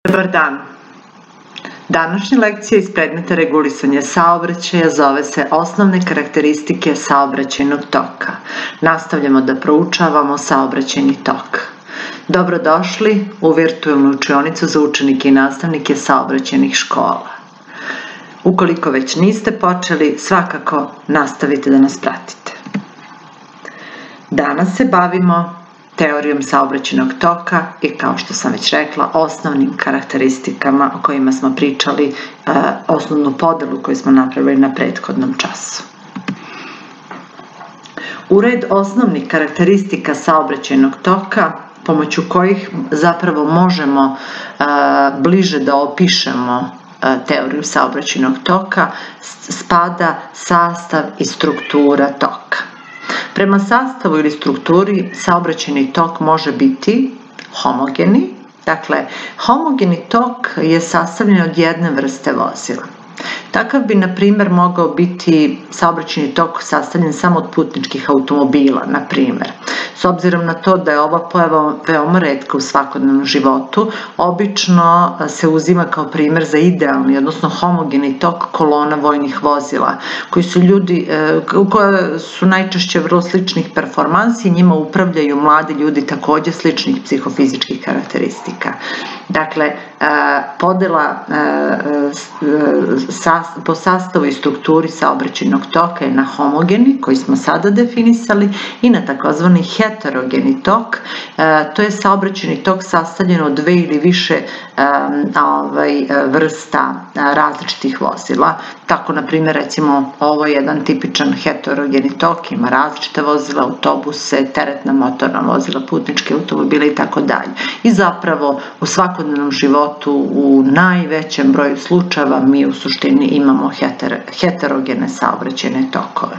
Dobar dan. Današnja lekcija iz predmeta regulisanja saobraćaja zove se Osnovne karakteristike saobraćajnog toka. Nastavljamo da proučavamo saobraćajni tok. Dobrodošli u virtualnu učionicu za učenike i nastavnike saobraćajnih škola. Ukoliko već niste počeli, svakako nastavite da nas pratite. Danas se bavimo teorijom saobraćajnog toka i, kao što sam već rekla, osnovnim karakteristikama o kojima smo pričali, osnovnu podelu koju smo napravili na prethodnom času. U red osnovnih karakteristika saobraćajnog toka, pomoću kojih zapravo možemo bliže da opišemo teoriju saobraćajnog toka, spada sastav i struktura toka. Prema sastavu ili strukturi saobraćajni tok može biti homogeni. Dakle, homogeni tok je sastavljen od jedne vrste vozila. Takav bi, na primjer, mogao biti saobraćajni tok sastavljen samo od putničkih automobila, na primjer. S obzirom na to da je ova pojava veoma retka u svakodnevnom životu, obično se uzima kao primjer za idealni, odnosno homogeni tok kolona vojnih vozila, koje su najčešće vrlo sličnih performansi i njima upravljaju mladi ljudi također sličnih psihofizičkih karakteristika. Dakle, podela po sastavu i strukturi saobraćajnog toka je na homogeni, koji smo sada definisali, i na takozvani heterogeni tok. To je saobraćajni tok sastavljen od dve ili više vrsta različitih vozila. Tako, na primjer, recimo, ovo je jedan tipičan heterogeni tok, ima različite vozila, autobuse, teretna motorna vozila, putničke automobile i tako dalje. I zapravo u svakodnevnom životu u najvećem broju slučajeva mi u suštini imamo heterogene saobraćajne tokove.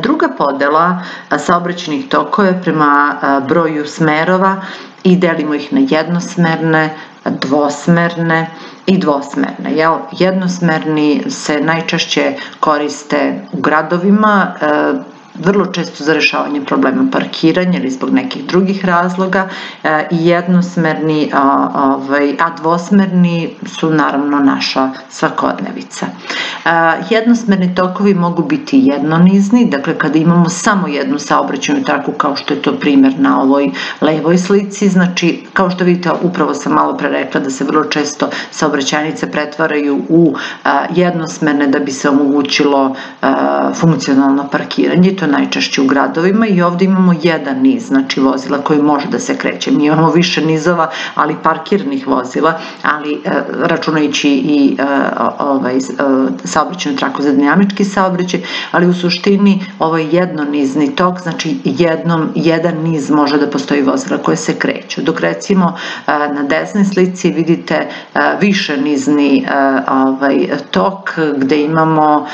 Druga podela saobraćajnih tokova je prema broju smerova i delimo ih na jednosmerne, dvosmerne i dvosmerne. Jednosmerni se najčešće koriste u gradovima, vrlo često za rešavanje problema parkiranja ili zbog nekih drugih razloga, i jednosmerni, a dvosmerni su naravno naša svakodnevica. Jednosmerni tokovi mogu biti jednonizni, dakle kada imamo samo jednu saobraćajnu traku, kao što je to primjer na ovoj levoj slici. Znači, kao što vidite, upravo sam malo pre rekla da se vrlo često saobraćajnice pretvaraju u jednosmerne da bi se omogućilo funkcionalno parkiranje. To je najčešće u gradovima i ovdje imamo jedan niz, znači vozila koji može da se kreće. Mi imamo više nizova, ali parkirnih vozila, ali računajući i saobraćajnu traku za dinamički saobraćaj, ali u suštini ovo je jednonizni tok, znači jedan niz može da postoji vozila koje se kreću. Dok recimo na desnoj slici vidite više nizni tok gde imamo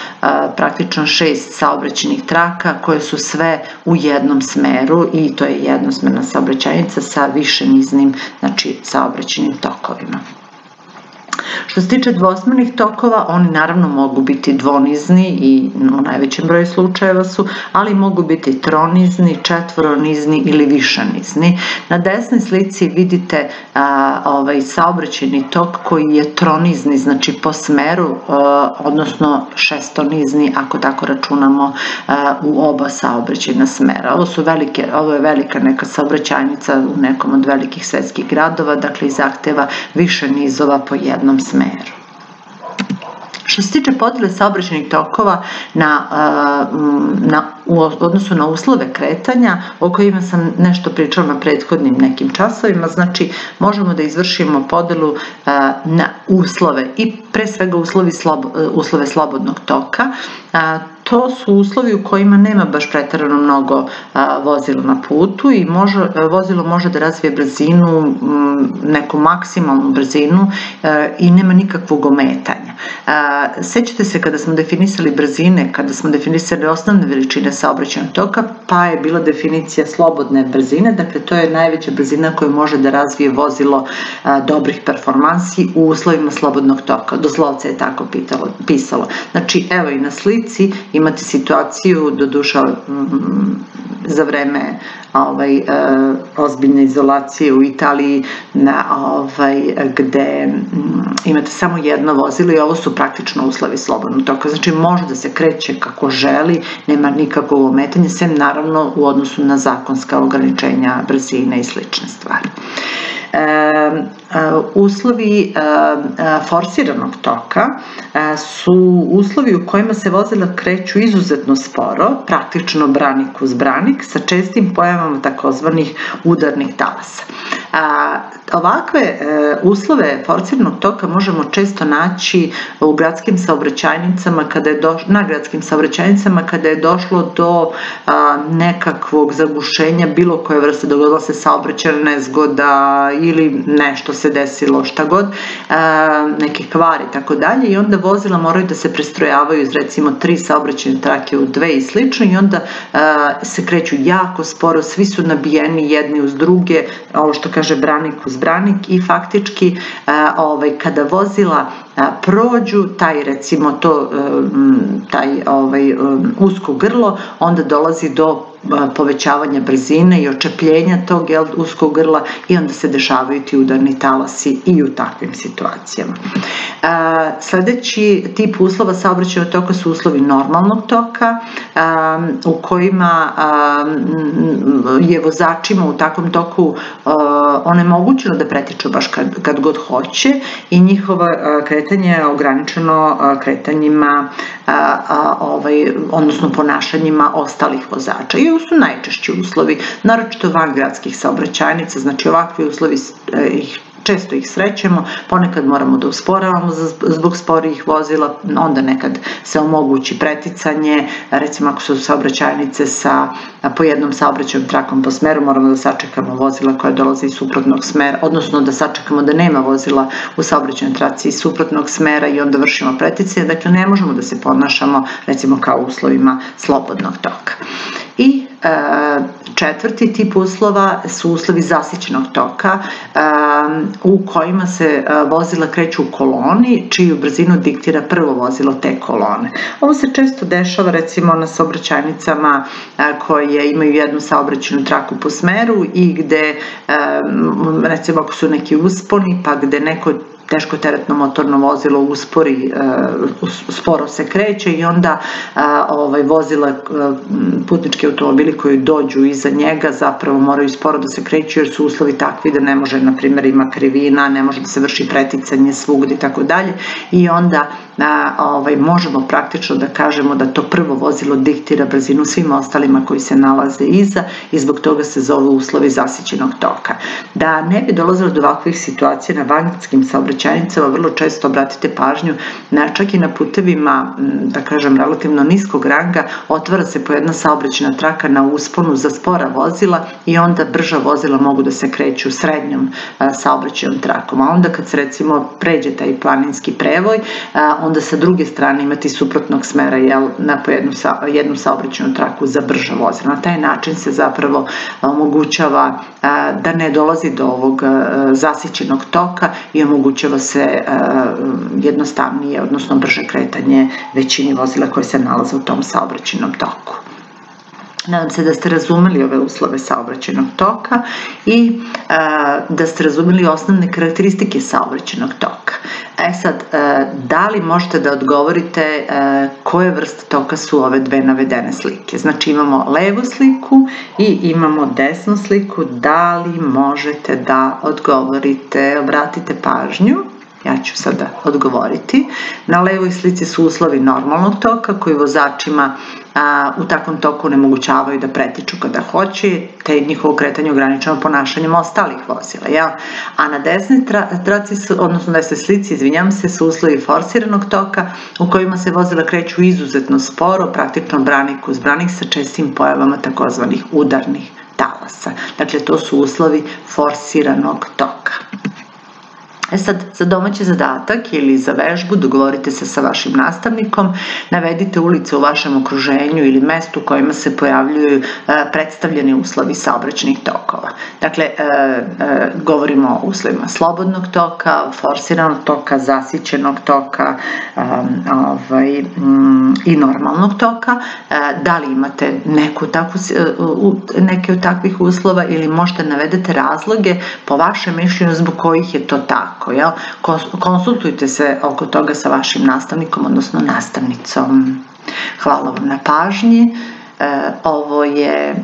praktično 6 saobraćajnih traka koje su sve u jednom smeru i to je jednosmerna saobraćajnica sa više niznim, znači, saobraćajnim tokovima. Što se tiče dvosmernih tokova, oni naravno mogu biti dvonizni i u najvećem broju slučajeva su, ali mogu biti tronizni, četvoronizni ili višenizni. Na desnoj slici vidite saobraćajni tok koji je tronizni, znači po smeru, odnosno šestonizni ako tako računamo u oba saobraćajna smera. Ovo je velika neka saobraćajnica u nekom od velikih svetskih gradova, dakle i zahteva više nizova po jednom smeru. Što se tiče podele saobraćajnih tokova u odnosu na uslove kretanja, o kojima sam nešto pričala na prethodnim nekim časovima, znači možemo da izvršimo podelu na uslove i pre svega uslove slobodnog toka. To su uslovi u kojima nema baš preterano mnogo vozila na putu i vozilo može da razvije brzinu, neku maksimalnu brzinu i nema nikakvog ometanja. Sećate se kada smo definisali brzine, kada smo definisali osnovne veličine saobraćajnog toka, pa je bila definicija slobodne brzine, dakle to je najveća brzina koju može da razvije vozilo dobrih performansi u uslovima slobodnog toka. Doslovce je tako pisalo. Znači, evo i na slici imamo imate situaciju, doduše za vreme ozbiljne izolacije u Italiji, gde imate samo jedno vozilo i ovo su praktično uslovi slobodnog toka. Znači može da se kreće kako želi, nema nikakvog ometanja, sem naravno u odnosu na zakonska ograničenja brzine i slične stvari. Uslovi forsiranog toka su uslovi u kojima se vozila kreću izuzetno sporo, praktično branik uz branik, sa čestim pojavama takozvanih udarnih talasa. Ovakve uslove forsiranog toka možemo često naći u gradskim saobraćajnicama, na gradskim saobraćajnicama kada je došlo do nekakvog zagušenja bilo koje vrste, dogodila se saobraćajna nezgoda ili nešto se desilo, šta god, neke kvari i tako dalje, i onda vozila moraju da se prestrojavaju iz recimo 3 saobraćajne trake u 2 i slično, i onda se kreću jako sporo, svi su nabijeni jedni uz druge, ovo što kaže branik uz branik, i faktički kada vozila prođu taj usko grlo, onda dolazi do povećavanja brzine i očepljenja tog uskog grla, i onda se dešavaju ti udarni talasi i u takvim situacijama. Sledeći tip uslova saobraćajnog toka su uslovi normalnog toka, u kojima je vozačima u takvom toku onemogućeno da pretiču baš kad god hoće, i njihovo kretanje je ograničeno kretanjima, odnosno ponašanjima ostalih vozača. I ovo su najčešći uslovi, naročito van gradskih saobraćajnica, znači ovakvi uslovi često ih srećemo, ponekad moramo da usporavamo zbog sporijih vozila, onda nekad se omogući preticanje, recimo ako su saobraćajnice po jednom saobraćajnom trakom po smeru, moramo da sačekamo vozila koja dolaze iz suprotnog smera, odnosno da sačekamo da nema vozila u saobraćajnoj traci iz suprotnog smera i onda vršimo preticanje, dakle ne možemo da se ponašamo recimo kao u uslovima slobodnog toka. I četvrti tip uslova su uslovi zasićenog toka, u kojima se vozila kreću u koloni, čiju brzinu diktira prvo vozilo te kolone. Ovo se često dešava recimo na saobraćajnicama koje imaju jednu saobraćajnu traku po smeru i gde, recimo ako su neki usponi, pa gde neko teško teretno motorno vozilo uspori, sporo se kreće, i onda vozila, putnički automobili koji dođu iza njega zapravo moraju sporo da se kreću, jer su uslovi takvi da ne može, na primjer ima krivina, ne može da se vrši preticanje svugdje i tako dalje, i onda možemo praktično da kažemo da to prvo vozilo diktira brzinu svim ostalima koji se nalaze iza, i zbog toga se zove uslovi zasićenog toka. Da ne bi dolazilo do ovakvih situacija na vangradskim saobraćajnicama, vrlo često obratite pažnju, čak i na putevima, da kažem, relativno niskog ranga, otvara se po jedna saobraćajna traka na usponu za spora vozila, i onda brža vozila mogu da se kreću srednjom saobraćajnom trakom, a onda kad se recimo pređe taj planinski prevoj, onda sa druge strane imati suprotnog smera po jednu saobraćajnu traku za brža vozila. Na taj način se zapravo omogućava da ne dolazi do ovog zasićenog toka i omogućava se jednostavnije, odnosno brže kretanje većini vozila koje se nalaze u tom saobraćajnom toku. Nadam se da ste razumeli ove uslove saobraćajnog toka i da ste razumeli osnovne karakteristike saobraćajnog toka. Sad, da li možete da odgovorite koje vrste toka su ove dve navedene slike? Znači imamo levu sliku i imamo desnu sliku. Da li možete da odgovorite? Obratite pažnju. Ja ću sada odgovoriti. Na levoj slici su uslovi normalnog toka koji vozačima u takvom toku onemogućavaju da pretiču kada hoće, te njihovo kretanje ograničeno ponašanjem ostalih vozila. A na desnoj slici, su uslovi forsiranog toka u kojima se vozila kreću izuzetno sporo, praktično branik uz branik, sa čestim pojavama takozvanih udarnih talasa. Dakle, to su uslovi forsiranog toka. Sad, za domaći zadatak ili za vežbu dogovorite se sa vašim nastavnikom, navedite ulice u vašem okruženju ili mestu u kojima se pojavljuju predstavljeni uslovi saobraćajnih tokova. Dakle, govorimo o uslovima slobodnog toka, forsiranog toka, zasićenog toka i normalnog toka. Da li imate neke od takvih uslova ili možete navedete razloge po vašem mišljenju zbog kojih je to tako. Konsultujte se oko toga sa vašim nastavnikom, odnosno nastavnicom. Hvala vam na pažnji. Ovo je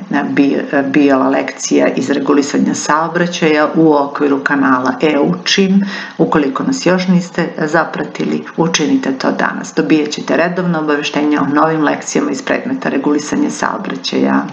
bila lekcija iz regulisanja saobraćaja u okviru kanala e-Učim. Ukoliko nas još niste zapratili, učinite to danas. Dobijat ćete redovno obaveštenja o novim lekcijama iz predmeta regulisanja saobraćaja.